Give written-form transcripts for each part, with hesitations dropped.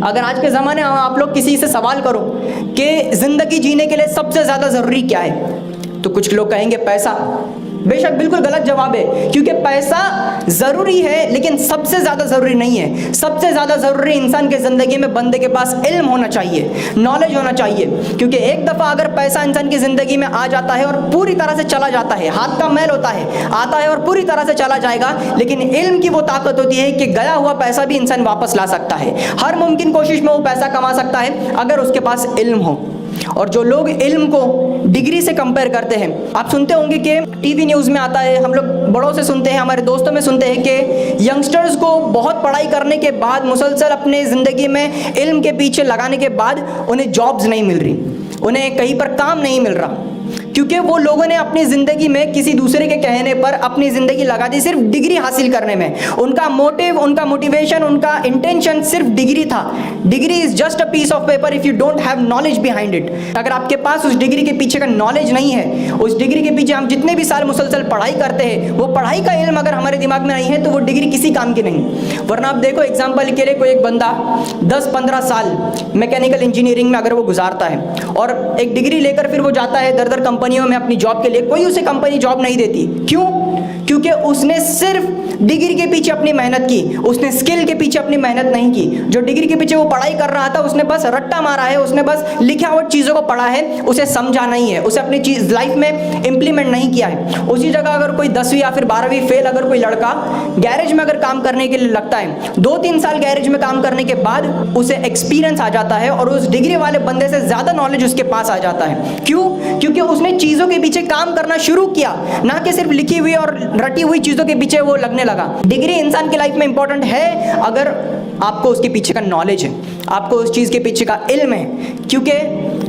अगर आज के ज़माने में आप लोग किसी से सवाल करो कि ज़िंदगी जीने के लिए सबसे ज़्यादा ज़रूरी क्या है, तो कुछ लोग कहेंगे पैसा। बेशक बिल्कुल गलत जवाब है, क्योंकि पैसा ज़रूरी है लेकिन सबसे ज़्यादा ज़रूरी नहीं है। सबसे ज़्यादा ज़रूरी इंसान के ज़िंदगी में बंदे के पास इल्म होना चाहिए, नॉलेज होना चाहिए। क्योंकि एक दफ़ा अगर पैसा इंसान की ज़िंदगी में आ जाता है और पूरी तरह से चला जाता है, हाथ का मैल होता है, आता है और पूरी तरह से चला जाएगा, लेकिन इल्म की वो ताकत होती है कि गया हुआ पैसा भी इंसान वापस ला सकता है। हर मुमकिन कोशिश में वो पैसा कमा सकता है अगर उसके पास इल्म हो। और जो लोग इल्म को डिग्री से कंपेयर करते हैं, आप सुनते होंगे कि टीवी न्यूज़ में आता है, हम लोग बड़ों से सुनते हैं, हमारे दोस्तों में सुनते हैं कि यंगस्टर्स को बहुत पढ़ाई करने के बाद, मुसलसल अपने ज़िंदगी में इल्म के पीछे लगाने के बाद उन्हें जॉब्स नहीं मिल रही, उन्हें कहीं पर काम नहीं मिल रहा, क्योंकि वो लोगों ने अपनी ज़िंदगी में किसी दूसरे के कहने पर अपनी ज़िंदगी लगा दी सिर्फ डिग्री हासिल करने में। उनका मोटिव, उनका मोटिवेशन, उनका इंटेंशन सिर्फ डिग्री था। Degree is just a piece of paper if you don't have knowledge behind it. अगर आपके पास उस डिग्री के पीछे का नॉलेज नहीं है, उस डिग्री के पीछे हम जितने भी साल मुसलसल पढ़ाई करते हैं, वो पढ़ाई का इल्म अगर हमारे दिमाग में नहीं है तो वो डिग्री किसी काम की नहीं। वरना आप देखो, एग्जाम्पल के लिए कोई एक बंदा 10-15 साल मैकेनिकल इंजीनियरिंग में अगर वो गुजारता है और एक डिग्री लेकर फिर वो जाता है दर दर कंपनियों में अपनी जॉब के लिए, कोई उसे कंपनी जॉब नहीं देती। क्यों? क्योंकि उसने सिर्फ डिग्री के पीछे अपनी मेहनत की, उसने स्किल के पीछे अपनी मेहनत नहीं की। जो डिग्री के पीछे वो पढ़ाई कर रहा था, उसने बस रट्टा मारा है, उसने बस लिखा हुआ चीज़ों को पढ़ा है, उसे समझा नहीं है, उसे अपनी चीज़ लाइफ में इंप्लीमेंट नहीं किया है। उसी जगह अगर कोई 10वीं या फिर 12वीं फेल अगर कोई लड़का गैरेज में अगर काम करने के लिए लगता है, 2-3 साल गैरेज में काम करने के बाद उसे एक्सपीरियंस आ जाता है और उस डिग्री वाले बंदे से ज़्यादा नॉलेज उसके पास आ जाता है। क्यों? क्योंकि उसने चीज़ों के पीछे काम करना शुरू किया, ना कि सिर्फ लिखी हुई और रटी हुई चीज़ों के पीछे वो लगने लगा। डिग्री इंसान की लाइफ में इंपॉर्टेंट है अगर आपको उसके पीछे का नॉलेज है, आपको उस चीज़ के पीछे का इल्म है। क्योंकि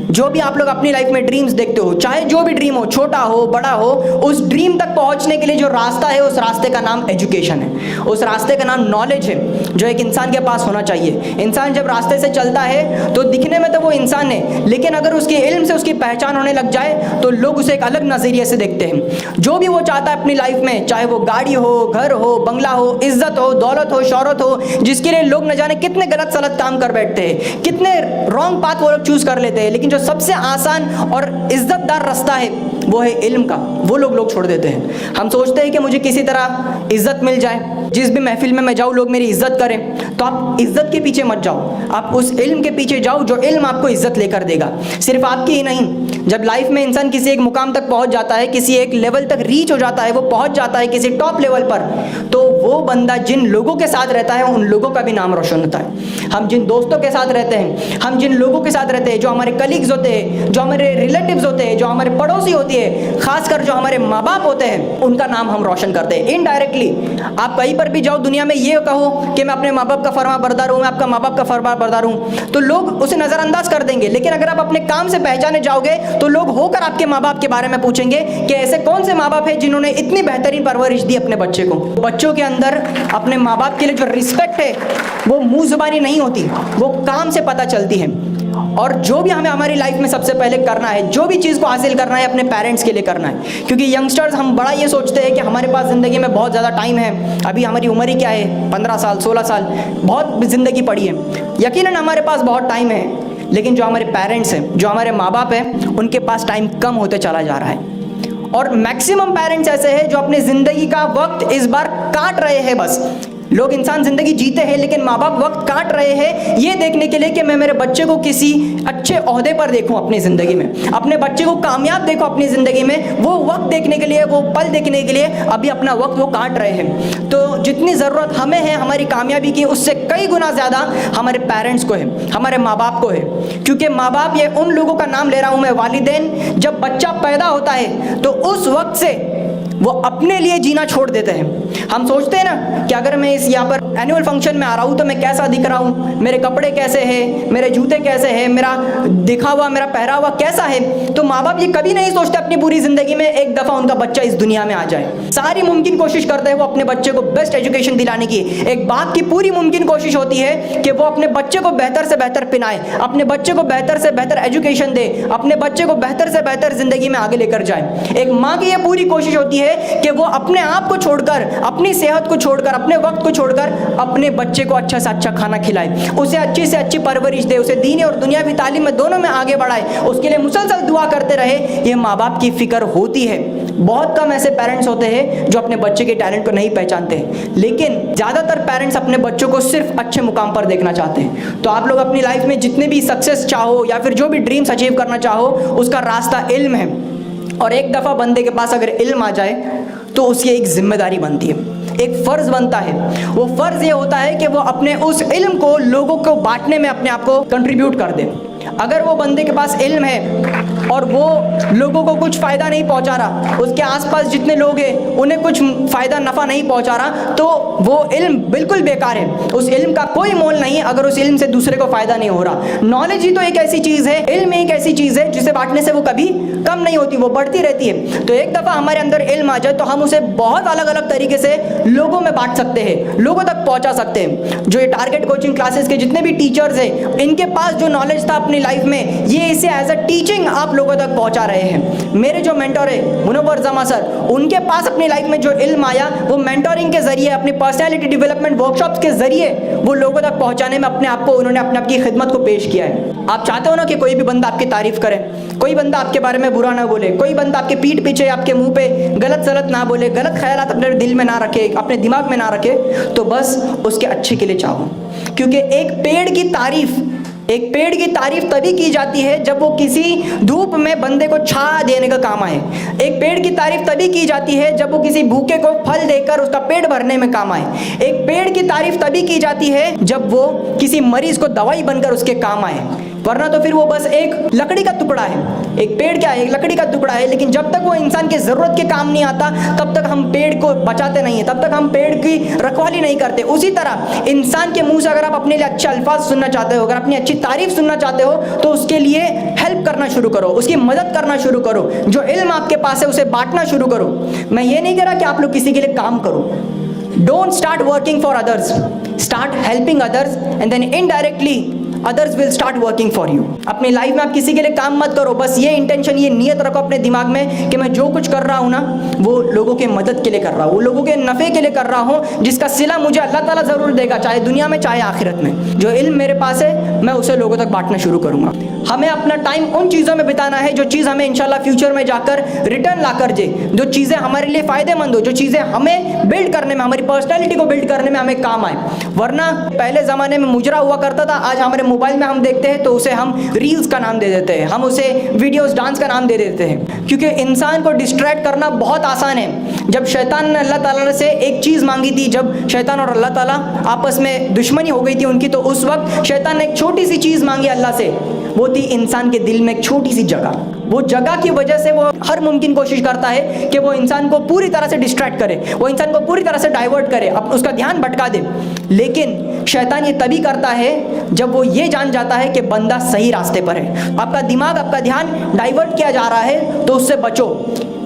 जो भी आप लोग अपनी लाइफ में ड्रीम्स देखते हो, चाहे जो भी ड्रीम हो, छोटा हो बड़ा हो, उस ड्रीम तक पहुंचने के लिए जो रास्ता है, उस रास्ते का नाम एजुकेशन है, उस रास्ते का नाम नॉलेज है, जो एक इंसान के पास होना चाहिए। इंसान जब रास्ते से चलता है तो दिखने में तो वो इंसान है, लेकिन अगर उसके इल्म से उसकी पहचान होने लग जाए तो लोग उसे एक अलग नज़रिए से देखते हैं। जो भी वो चाहता है अपनी लाइफ में, चाहे वो गाड़ी हो, घर हो, बंगला हो, इज्जत हो, दौलत हो, शोहरत हो, जिसके लिए लोग न जाने कितने गलत सलत काम कर बैठते हैं, कितने रॉन्ग पाथ वो लोग चूज कर लेते हैं, लेकिन जो सबसे आसान और इज्जतदार रास्ता है वो है इल्म का, वो लोग छोड़ देते हैं। हम सोचते हैं कि मुझे किसी तरह इज्जत मिल जाए, जिस भी महफिल में मैं जाऊँ लोग मेरी इज्जत करें, तो आप इज्जत के पीछे मत जाओ, आप उस इल्म के पीछे जाओ जो इल्म आपको इज्जत लेकर देगा। सिर्फ आपकी ही नहीं, जब लाइफ में इंसान किसी एक मुकाम तक पहुंच जाता है, किसी एक लेवल तक रीच हो जाता है, वो पहुंच जाता है किसी टॉप लेवल पर, तो वो बंदा जिन लोगों के साथ रहता है उन लोगों का भी नाम रोशन होता है। हम जिन दोस्तों के साथ रहते हैं, हम जिन लोगों के साथ रहते हैं, जो हमारे कलीग्स होते हैं, जो हमारे रिलेटिव्स होते हैं, जो हमारे पड़ोसी होती है, खासकर जो हमारे माँ बाप होते हैं, उनका नाम हम रोशन करते हैं इनडायरेक्टली। आप कहीं पर भी जाओ दुनिया में, ये कहो कि मैं अपने माँ बाप का फरमा बरदार हूँ, मैं आपका माँ बाप का फरमा बरदार हूँ, तो लोग उसे नज़रअंदाज कर देंगे। लेकिन अगर आप अपने काम से पहचाने जाओगे तो लोग होकर आपके माँ बाप के बारे में पूछेंगे कि ऐसे कौन से माँ बाप है जिन्होंने इतनी बेहतरीन परवरिश दी अपने बच्चे को। बच्चों के अंदर अपने माँ बाप के लिए जो रिस्पेक्ट है वो मुंह जुबानी नहीं होती, वो काम से पता चलती है। और जो भी हमें हमारी लाइफ में सबसे पहले करना है, जो भी चीज़ को हासिल करना है, अपने पेरेंट्स के लिए करना है। क्योंकि यंगस्टर्स हम बड़ा ये सोचते हैं कि हमारे पास ज़िंदगी में बहुत ज़्यादा टाइम है, अभी हमारी उम्र ही क्या है, 15 साल 16 साल, बहुत ज़िंदगी पड़ी है। यकीनन हमारे पास बहुत टाइम है, लेकिन जो हमारे पेरेंट्स हैं, जो हमारे माँ बाप हैं, उनके पास टाइम कम होते चला जा रहा है। और मैक्सिमम पेरेंट्स ऐसे हैं जो अपनी ज़िंदगी का वक्त इस बार काट रहे हैं। बस लोग इंसान ज़िंदगी जीते हैं, लेकिन माँ बाप वक्त काट रहे हैं ये देखने के लिए कि मैं मेरे बच्चे को किसी अच्छे ओहदे पर देखूं अपनी ज़िंदगी में, अपने बच्चे को कामयाब देखूं अपनी ज़िंदगी में। वो वक्त देखने के लिए, वो पल देखने के लिए अभी अपना वक्त वो काट रहे हैं। तो जितनी ज़रूरत हमें है हमारी कामयाबी की, उससे कई गुना ज़्यादा हमारे पेरेंट्स को है, हमारे माँ बाप को है। क्योंकि माँ बाप, ये उन लोगों का नाम ले रहा हूँ मैं, वालिदैन, जब बच्चा पैदा होता है तो उस वक्त से वो अपने लिए जीना छोड़ देते हैं। हम सोचते हैं ना कि अगर मैं इस यहाँ पर एनुअल फंक्शन में आ रहा हूँ तो मैं कैसा दिख रहा हूँ, मेरे कपड़े कैसे हैं, मेरे जूते कैसे हैं, मेरा दिखावा, मेरा पहरावा कैसा है। तो माँ बाप ये कभी नहीं सोचते अपनी पूरी ज़िंदगी में एक दफ़ा उनका बच्चा इस दुनिया में आ जाए। सारी मुमकिन कोशिश करते हैं वो अपने बच्चे को बेस्ट एजुकेशन दिलाने की। एक बाप की पूरी मुमकिन कोशिश होती है कि वो अपने बच्चे को बेहतर से बेहतर पिनाए, अपने बच्चे को बेहतर से बेहतर एजुकेशन दे, अपने बच्चे को बेहतर से बेहतर ज़िंदगी में आगे लेकर जाए। एक माँ की ये पूरी कोशिश होती है कि वो अपने आप को छोड़कर अपनी सेहत को छोड़कर, अपने वक्त को छोड़कर अपने बच्चे को अच्छा से अच्छा खाना खिलाए, उसे अच्छी से अच्छी परवरिश दे, उसे दीनी और दुनियावी तालीम में दोनों में आगे बढ़ाए, उसके लिए मुसलसल दुआ करते रहे। ये माँ बाप की फिक्र होती है। बहुत कम ऐसे पेरेंट्स होते हैं जो अपने बच्चे के टैलेंट को नहीं पहचानते, लेकिन ज़्यादातर पेरेंट्स अपने बच्चों को सिर्फ अच्छे मुकाम पर देखना चाहते हैं। तो आप लोग अपनी लाइफ में जितने भी सक्सेस चाहो या फिर जो भी ड्रीम्स अचीव करना चाहो, उसका रास्ता इल्म है। और एक दफ़ा बंदे के पास अगर इल्म आ जाए तो उसकी एक जिम्मेदारी बनती है, एक फ़र्ज़ बनता है। वो फ़र्ज़ ये होता है कि वो अपने उस इल्म को लोगों को बांटने में अपने आप को कंट्रीब्यूट कर दे। अगर वो बंदे के पास इल्म है और वो लोगों को कुछ फ़ायदा नहीं पहुंचा रहा, उसके आसपास जितने लोग हैं उन्हें कुछ फ़ायदा नफ़ा नहीं पहुंचा रहा, तो वो इल्म बिल्कुल बेकार है। उस इल्म का कोई मोल नहीं अगर उस इल्म से दूसरे को फ़ायदा नहीं हो रहा। नॉलेज ही तो एक ऐसी चीज़ है, इल्म एक ऐसी चीज़ है जिसे बांटने से वो कभी कम नहीं होती, वो बढ़ती रहती है। तो एक दफ़ा हमारे अंदर इल्म आ जाए तो हम उसे बहुत अलग अलग तरीके से लोगों में बांट सकते हैं, लोगों तक पहुँचा सकते हैं। जो ये टारगेट कोचिंग क्लासेस के जितने भी टीचर्स हैं, इनके पास जो नॉलेज था अपनी लाइफ में, ये इसे एज अ टीचिंग आप लोगों तक पहुंचा रहे हैं। मेरे जो मेंटर है मुनव्वर जमा सर, उनके पास अपनी लाइफ में जो इल्म आया वो मेंटोरिंग के जरिए, अपनी पर्सनालिटी डेवलपमेंट वर्कशॉप्स के जरिए वो लोगों तक पहुंचाने में अपने आप को उन्होंने अपने आप की खिदमत को पेश किया है। आप चाहते हो ना कि कोई भी बंदा आपकी तारीफ करे, कोई बंदा आपके बारे में बुरा ना बोले, कोई बंदा आपके पीठ पीछे आपके मुंह पे गलत सलत ना बोले, गलत ख्यालात अपने दिल में ना रखे, अपने दिमाग में ना रखे, तो बस उसके अच्छे के लिए चाहो। क्योंकि एक पेड़ की तारीफ तभी की जाती है जब वो किसी धूप में बंदे को छा देने का काम आए। एक पेड़ की तारीफ तभी की जाती है जब वो किसी भूखे को फल देकर उसका पेट भरने में काम आए। एक पेड़ की तारीफ तभी की जाती है जब वो किसी मरीज को दवाई बनकर उसके काम आए, वरना तो फिर वो बस एक लकड़ी का टुकड़ा है। एक पेड़ क्या है? एक लकड़ी का टुकड़ा है, लेकिन जब तक वो इंसान के ज़रूरत के काम नहीं आता तब तक हम पेड़ को बचाते नहीं हैं, तब तक हम पेड़ की रखवाली नहीं करते। उसी तरह इंसान के मुंह से अगर आप अपने लिए अच्छे अल्फाज सुनना चाहते हो, अगर अपनी अच्छी तारीफ सुनना चाहते हो, तो उसके लिए हेल्प करना शुरू करो, उसकी मदद करना शुरू करो, जो इल्म आपके पास है उसे बांटना शुरू करो। मैं ये नहीं कह रहा कि आप लोग किसी के लिए काम करो। Don't start working for others, start helping others and then indirectly others will start working for you। अपनी लाइफ में आप किसी के लिए काम मत करो, बस ये इंटेंशन, ये नियत रखो अपने दिमाग में कि मैं जो कुछ कर रहा हूँ ना वो लोगों के मदद के लिए कर रहा हूँ, वो लोगों के नफ़े के लिए कर रहा हूँ, जिसका सिला मुझे अल्लाह ताला ज़रूर देगा, चाहे दुनिया में चाहे आखिरत में। जो इल्म मेरे पास है मैं उसे लोगों तक बांटना शुरू करूँगा। हमें अपना टाइम उन चीज़ों में बिताना है जो चीज़ हमें इंशाल्लाह फ्यूचर में जाकर रिटर्न ला कर दे, जो चीज़ें हमारे लिए फ़ायदेमंद हो, जो चीज़ें हमें बिल्ड करने में, हमारी पर्सनैलिटी को बिल्ड करने में हमें काम आए। वरना पहले ज़माने में मुजरा हुआ करता था, आज हमारे मोबाइल में हम देखते हैं तो उसे हम रील्स का नाम दे देते हैं, हम उसे वीडियोस डांस का नाम दे देते हैं, क्योंकि इंसान को डिस्ट्रैक्ट करना बहुत आसान है। जब शैतान ने अल्लाह ताला से एक चीज़ मांगी थी, जब शैतान और अल्लाह ताला आपस में दुश्मनी हो गई थी उनकी, तो उस वक्त शैतान ने एक छोटी सी चीज़ मांगी अल्लाह से, वो थी इंसान के दिल में एक छोटी सी जगह। वो जगह की वजह से वो हर मुमकिन कोशिश करता है कि वो इंसान को पूरी तरह से डिस्ट्रैक्ट करे, वो इंसान को पूरी तरह से डाइवर्ट करे, अब उसका ध्यान भटका दे। लेकिन शैतान ये तभी करता है जब वो ये जान जाता है कि बंदा सही रास्ते पर है, आपका दिमाग, आपका ध्यान डाइवर्ट किया जा रहा है, तो उससे बचो।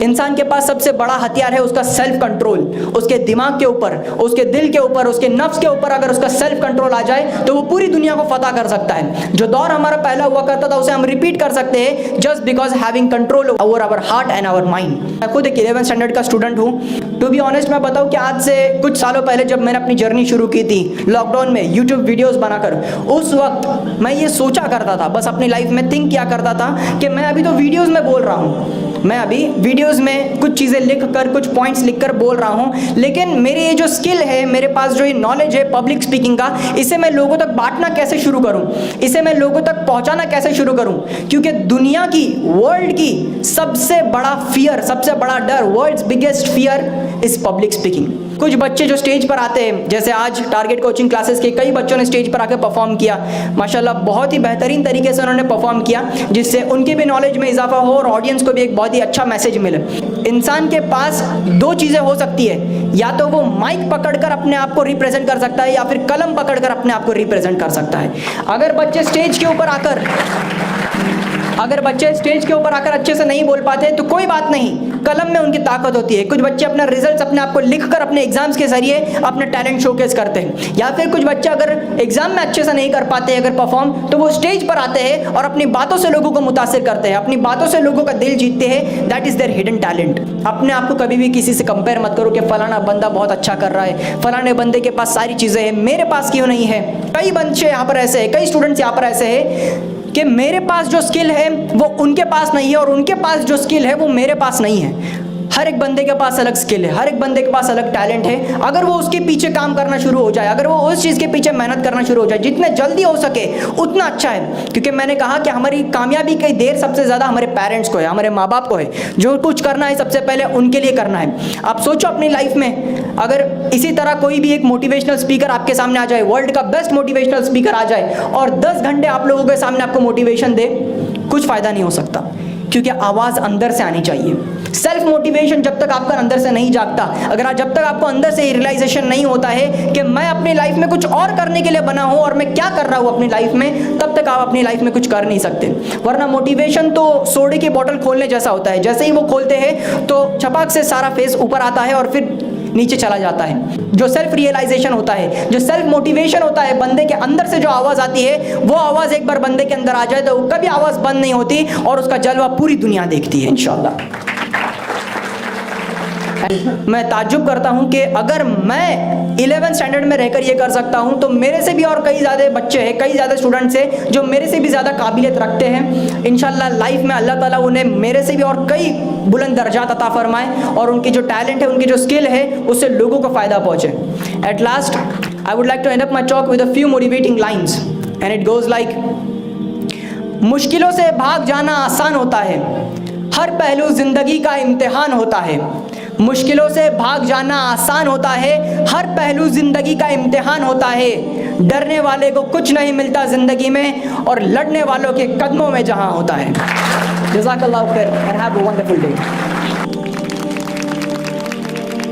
इंसान के पास सबसे बड़ा हथियार है उसका सेल्फ कंट्रोल। उसके दिमाग के ऊपर, उसके दिल के ऊपर, उसके नफ्स के ऊपर अगर उसका सेल्फ कंट्रोल आ जाए तो वो पूरी दुनिया को फतह कर सकता है। जो दौर हमारा पहला हुआ करता था उसे हम रिपीट कर सकते हैं, just because having control over our heart and our mind. मैं खुद एक 11th स्टैंडर्ड का स्टूडेंट हूँ। टू बी ऑनेस्ट मैं बताऊँ कि आज से कुछ सालों पहले जब मैंने अपनी जर्नी शुरू की थी लॉकडाउन में यूट्यूब वीडियोस बनाकर, उस वक्त मैं ये सोचा करता था, बस अपनी लाइफ में थिंक किया करता था कि मैं अभी तो वीडियोस में बोल रहा हूँ, मैं अभी वीडियोस में कुछ चीज़ें लिख कर, कुछ पॉइंट्स लिखकर बोल रहा हूँ, लेकिन मेरी ये जो स्किल है, मेरे पास जो ये नॉलेज है पब्लिक स्पीकिंग का, इसे मैं लोगों तक बांटना कैसे शुरू करूँ, इसे मैं लोगों तक पहुँचाना कैसे शुरू करूँ। क्योंकि दुनिया की, वर्ल्ड की सबसे बड़ा फियर, सबसे बड़ा डर, world's biggest fear is public speaking. कुछ बच्चे जो स्टेज पर आते हैं, जैसे आज टारगेट कोचिंग क्लासेस के कई बच्चों ने स्टेज पर आकर परफॉर्म किया, माशाल्लाह बहुत ही बेहतरीन तरीके से उन्होंने परफॉर्म किया, जिससे उनके भी नॉलेज में इजाफा हो और ऑडियंस को भी एक बहुत ही अच्छा मैसेज मिले। इंसान के पास दो चीज़ें हो सकती है, या तो वो माइक पकड़कर अपने आप को रिप्रेजेंट कर सकता है या फिर कलम पकड़कर अपने आप को रिप्रेजेंट कर सकता है। अगर बच्चे स्टेज के ऊपर आकर अच्छे से नहीं बोल पाते तो कोई बात नहीं, कलम में उनकी ताकत होती है। कुछ बच्चे अपना रिजल्ट्स अपने आप को लिखकर अपने एग्जाम्स के जरिए अपना टैलेंट शोकेस करते हैं। या फिर कुछ बच्चे अगर एग्जाम में अच्छे से नहीं कर पाते अगर परफॉर्म, तो वो स्टेज पर आते हैं और अपनी बातों से लोगों को मुतासिर करते हैं, अपनी बातों से लोगों का दिल जीतते हैं। That is their hidden talent. अपने आप को कभी भी किसी से कंपेयर मत करो कि फलाना बंदा बहुत अच्छा कर रहा है, फलाने बंदे के पास सारी चीजें हैं, मेरे पास क्यों नहीं है। कई बच्चे यहाँ पर ऐसे हैं, कई स्टूडेंट्स यहाँ पर ऐसे हैं कि मेरे पास जो स्किल है वो उनके पास नहीं है और उनके पास जो स्किल है वो मेरे पास नहीं है। हर एक बंदे के पास अलग स्किल है, हर एक बंदे के पास अलग टैलेंट है। अगर वो उसके पीछे काम करना शुरू हो जाए, अगर वो उस चीज़ के पीछे मेहनत करना शुरू हो जाए, जितने जल्दी हो सके उतना अच्छा है। क्योंकि मैंने कहा कि हमारी कामयाबी की देर सबसे ज़्यादा हमारे पेरेंट्स को है, हमारे माँ बाप को है। जो कुछ करना है सबसे पहले उनके लिए करना है। आप सोचो अपनी लाइफ में अगर इसी तरह कोई भी एक मोटिवेशनल स्पीकर आपके सामने आ जाए, वर्ल्ड का बेस्ट मोटिवेशनल स्पीकर आ जाए और 10 घंटे आप लोगों के सामने आपको मोटिवेशन दे, कुछ फ़ायदा नहीं हो सकता। क्योंकि आवाज़ अंदर से आनी चाहिए। सेल्फ मोटिवेशन जब तक आपका अंदर से नहीं जागता, अगर जब तक आपको अंदर से रियलाइजेशन नहीं होता है कि मैं अपनी लाइफ में कुछ और करने के लिए बना हूं और मैं क्या कर रहा हूं अपनी लाइफ में, तब तक आप अपनी लाइफ में कुछ कर नहीं सकते। वरना मोटिवेशन तो सोडे की बोतल खोलने जैसा होता है, जैसे ही वो खोलते हैं तो छपाक से सारा फेस ऊपर आता है और फिर नीचे चला जाता है। जो सेल्फ रियलाइजेशन होता है, जो सेल्फ मोटिवेशन होता है, बंदे के अंदर से जो आवाज़ आती है, वो आवाज़ एक बार बंदे के अंदर आ जाए तो कभी आवाज़ बंद नहीं होती और उसका जलवा पूरी दुनिया देखती है इंशाल्लाह। मैं ताज्जुब करता हूं कि अगर मैं 11th स्टैंडर्ड में रहकर ये कर सकता हूं तो मेरे से भी और कई ज़्यादा बच्चे हैं, कई ज़्यादा स्टूडेंट्स हैं जो मेरे से भी ज़्यादा काबिलियत रखते हैं। इंशाल्लाह लाइफ में अल्लाह ताला उन्हें मेरे से भी और कई बुलंद दर्जात अता फरमाए और उनकी जो टैलेंट है, उनकी जो स्किल है, उससे लोगों को फ़ायदा पहुँचे। At last I would like to end up my talk with a few motivating lines and it goes like, मुश्किलों से भाग जाना आसान होता है, हर पहलू ज़िंदगी का इम्तिहान होता है। मुश्किलों से भाग जाना आसान होता है, हर पहलू जिंदगी का इम्तिहान होता है। डरने वाले को कुछ नहीं मिलता जिंदगी में और लड़ने वालों के कदमों में जहां होता है। जज़ाकल्लाहु खैर and have a wonderful day.